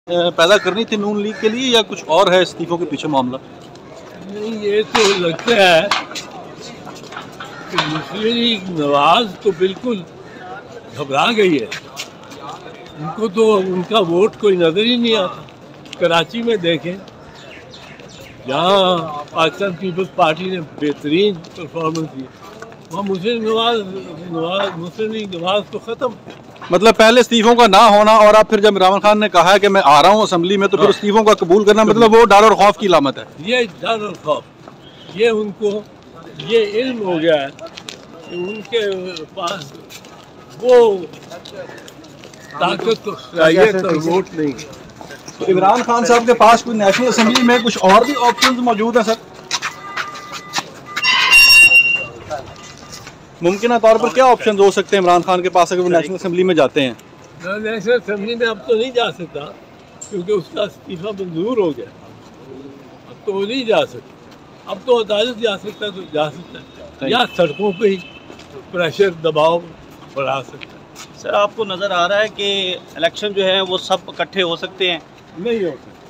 पैदा करनी थी नून लीग के लिए या कुछ और है इस्तीफों के पीछे मामला? नहीं, ये तो लगता है कि मुस्लिम लीग नवाज तो बिल्कुल घबरा गई है। उनको तो उनका वोट कोई नजर ही नहीं आता। कराची में देखें, जहाँ पाकिस्तान पीपल्स पार्टी ने बेहतरीन परफॉर्मेंस की, वहाँ मुस्लिम लीग नवाज तो ख़त्म। मतलब पहले इस्तीफों का ना होना और अब फिर जब इमरान खान ने कहा है कि मैं आ रहा हूँ असेंबली में, तो फिर इस्तीफों का कबूल करना, मतलब वो डर और खौफ की अलामत है। ये डर और खौफ, ये उनको ये इल्म हो गया है कि उनके पास वो ताकत और वोट नहीं है। तो इमरान खान साहब के पास कोई नेशनल असेंबली में कुछ और भी ऑप्शंस मौजूद हैं सर? मुमकिन तौर पर क्या ऑप्शन हो सकते हैं इमरान खान के पास अगर वो नेशनल असेंबली में जाते हैं? नेशनल असेंबली में अब तो नहीं जा सकता क्योंकि उसका इस्तीफा मंजूर हो गया। अब तो वो नहीं जा सकता। अब तो अदालत जा सकता है, तो जा सकता है, या सड़कों पे ही प्रेशर दबाव बढ़ा सकता है। सर, आपको नज़र आ रहा है कि इलेक्शन जो है वो सब इकट्ठे हो सकते हैं? नहीं हो सकता।